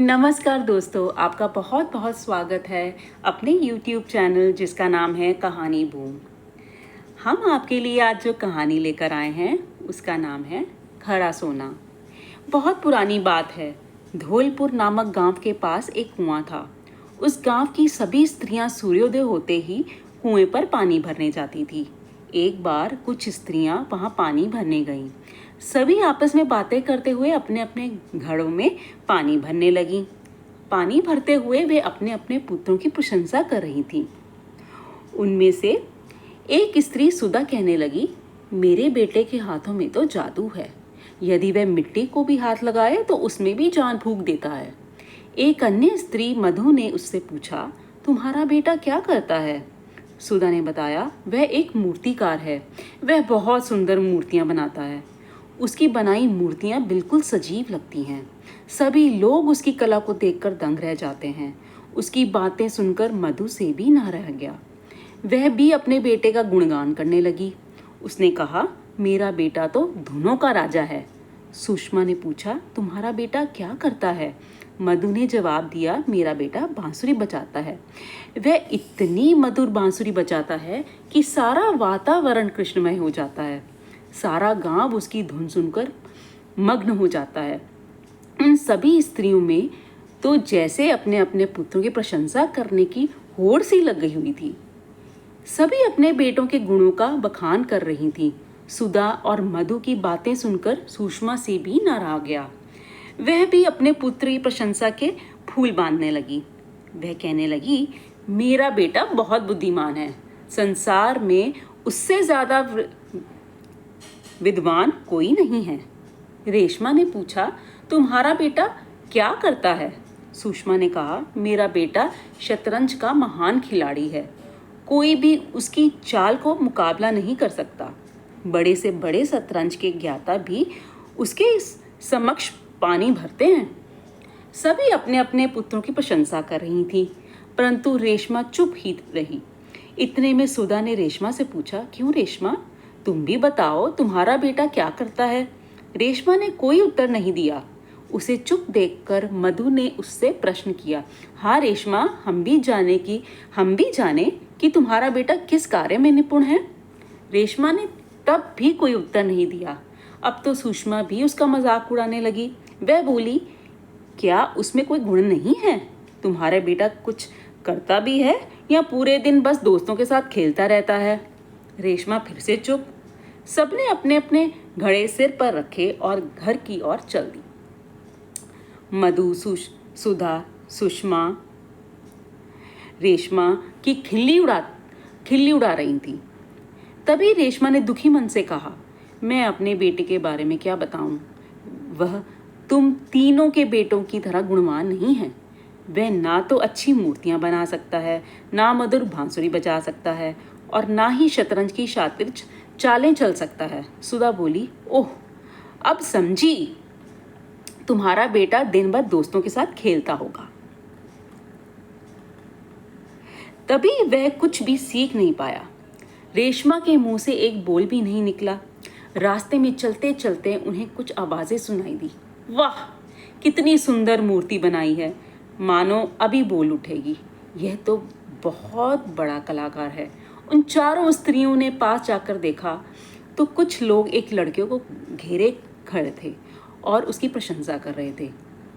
नमस्कार दोस्तों, आपका बहुत बहुत स्वागत है अपने YouTube चैनल जिसका नाम है कहानी बूम। हम आपके लिए आज जो कहानी लेकर आए हैं उसका नाम है खरा सोना। बहुत पुरानी बात है। धौलपुर नामक गांव के पास एक कुआं था। उस गांव की सभी स्त्रियां सूर्योदय होते ही कुएं पर पानी भरने जाती थी। एक बार कुछ स्त्रियां वहां पानी भरने गईं। सभी आपस में बातें करते हुए अपने अपने घड़ों में पानी भरने लगीं। पानी भरते हुए वे अपने अपने पुत्रों की प्रशंसा कर रही थीं। उनमें से एक स्त्री सुधा कहने लगी, मेरे बेटे के हाथों में तो जादू है। यदि वह मिट्टी को भी हाथ लगाए तो उसमें भी जान फूंक देता है। एक अन्य स्त्री मधु ने उससे पूछा, तुम्हारा बेटा क्या करता है? सुधा ने बताया, वह एक मूर्तिकार है। वह बहुत सुंदर मूर्तियां बनाता है। उसकी बनाई मूर्तियां बिल्कुल सजीव लगती हैं। सभी लोग उसकी कला को देखकर दंग रह जाते हैं। उसकी बातें सुनकर मधु से भी ना रह गया। वह भी अपने बेटे का गुणगान करने लगी। उसने कहा, मेरा बेटा तो धुनों का राजा है। सुषमा ने पूछा, तुम्हारा बेटा क्या करता है? मधु ने जवाब दिया, मेरा बेटा बांसुरी बजाता है। वह इतनी मधुर बांसुरी बजाता है कि सारा वातावरण कृष्णमय हो जाता है। सारा गांव उसकी धुन सुनकर मग्न हो जाता है। उन सभी स्त्रियों में तो जैसे अपने अपने पुत्रों की प्रशंसा करने की होड़ सी लग गई हुई थी। सभी अपने बेटों के गुणों का बखान कर रही थीं। सुधा और मधु की बातें सुनकर सुषमा से भी न रहा गया। वह भी अपने पुत्र की प्रशंसा के फूल बांधने लगी। वह कहने लगी, मेरा बेटा बहुत बुद्धिमान है। संसार में उससे ज्यादा विद्वान कोई नहीं है। रेशमा ने पूछा, तुम्हारा बेटा क्या करता है? सुषमा ने कहा, मेरा बेटा शतरंज का महान खिलाड़ी है। कोई भी उसकी चाल को मुकाबला नहीं कर सकता। बड़े से बड़े शतरंज के ज्ञाता भी उसके समक्ष पानी भरते हैं। सभी अपने अपने पुत्रों की प्रशंसा कर रही थी, परंतु रेशमा चुप ही रही। इतने में सुधा ने रेशमा से पूछा, क्यों रेशमा, तुम भी बताओ, तुम्हारा बेटा क्या करता है? रेशमा ने कोई उत्तर नहीं दिया। उसे चुप देखकर मधु ने उससे प्रश्न किया, हाँ रेशमा, हम भी जाने कि तुम्हारा बेटा किस कार्य में निपुण है। रेशमा ने तब भी कोई उत्तर नहीं दिया। अब तो सुषमा भी उसका मजाक उड़ाने लगी। वह बोली, क्या उसमें कोई गुण नहीं है? तुम्हारा बेटा कुछ करता भी है या पूरे दिन बस दोस्तों के साथ खेलता रहता है? रेशमा फिर से चुप। सबने अपने अपने घड़े सिर पर रखे और घर की ओर चल दी। मधु, सुधा, सुषमा, रेशमा की खिल्ली उड़ा रही थी। तभी रेशमा ने दुखी मन से कहा, मैं अपने बेटे के बारे में क्या बताऊं? वह तुम तीनों के बेटों की तरह गुणवान नहीं है। वह ना तो अच्छी मूर्तियां बना सकता है, ना मधुर बांसुरी बजा सकता है और ना ही शतरंज की शातिर चालें चल सकता है। सुधा बोली, ओह, अब समझी, तुम्हारा बेटा दिन भर दोस्तों के साथ खेलता होगा। तभी वह कुछ भी सीख नहीं पाया। रेशमा के मुंह से एक बोल भी नहीं निकला। रास्ते में चलते चलते उन्हें कुछ आवाजें सुनाई दी। वाह, कितनी सुंदर मूर्ति बनाई है, मानो अभी बोल उठेगी। यह तो बहुत बड़ा कलाकार है। उन चारों स्त्रियों ने पास जाकर देखा तो कुछ लोग एक लड़के को घेरे खड़े थे और उसकी प्रशंसा कर रहे थे।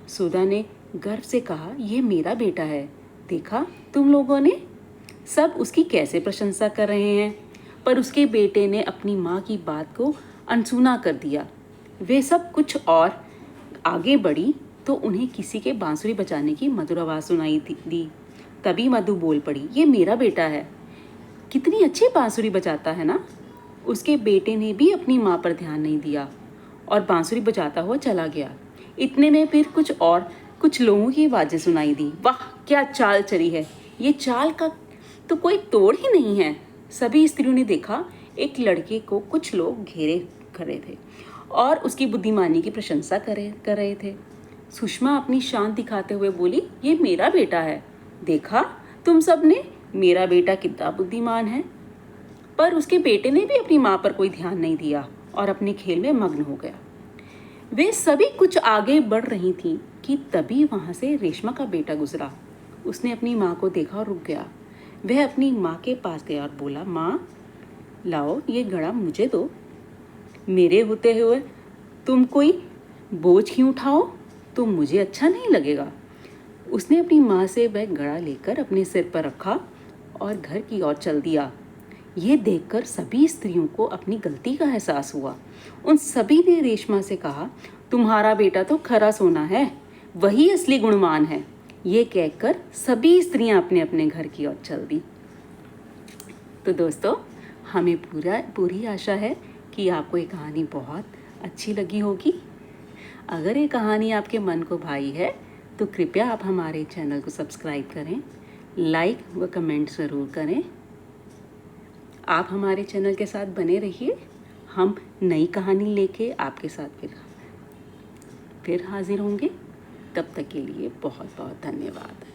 सुधा ने गर्व से कहा, यह मेरा बेटा है। देखा तुम लोगों ने, सब उसकी कैसे प्रशंसा कर रहे हैं। पर उसके बेटे ने अपनी माँ की बात को अनसुना कर दिया। वे सब कुछ और आगे बढ़ी तो उन्हें किसी के बांसुरी बजाने की मधुर आवाज़ सुनाई दी। तभी मधु बोल पड़ी, ये मेरा बेटा है, कितनी अच्छी बांसुरी बजाता है ना। उसके बेटे ने भी अपनी माँ पर ध्यान नहीं दिया और बांसुरी बजाता हुआ चला गया। इतने में फिर कुछ लोगों की आवाज़ें सुनाई दी। वाह, क्या चाल चली है, ये चाल का तो कोई तोड़ ही नहीं है। सभी स्त्रियों ने देखा, एक लड़के को कुछ लोग घेरे खड़े थे और उसकी बुद्धिमानी की प्रशंसा कर रहे थे। सुषमा अपनी शान दिखाते हुए बोली, ये मेरा बेटा है। देखा तुम सब ने, मेरा बेटा कितना बुद्धिमान है। पर उसके बेटे ने भी अपनी माँ पर कोई ध्यान नहीं दिया और अपने खेल में मग्न हो गया। वे सभी कुछ आगे बढ़ रही थीं कि तभी वहाँ से रेशमा का बेटा गुजरा। उसने अपनी माँ को देखा और रुक गया। वह अपनी माँ के पास गया और बोला, माँ लाओ ये घड़ा मुझे दो। मेरे होते हुए तुम कोई बोझ क्यों उठाओ, तो मुझे अच्छा नहीं लगेगा। उसने अपनी माँ से वह घड़ा लेकर अपने सिर पर रखा और घर की ओर चल दिया। ये देखकर सभी स्त्रियों को अपनी गलती का एहसास हुआ। उन सभी ने रेशमा से कहा, तुम्हारा बेटा तो खरा सोना है, वही असली गुणवान है। ये कहकर सभी स्त्रियां अपने अपने घर की ओर चल दी। तो दोस्तों, हमें पूरी आशा है कि आपको ये कहानी बहुत अच्छी लगी होगी। अगर ये कहानी आपके मन को भाई है तो कृपया आप हमारे चैनल को सब्सक्राइब करें, लाइक व कमेंट ज़रूर करें। आप हमारे चैनल के साथ बने रहिए। हम नई कहानी लेके आपके साथ फिर हाजिर होंगे। तब तक के लिए बहुत बहुत धन्यवाद।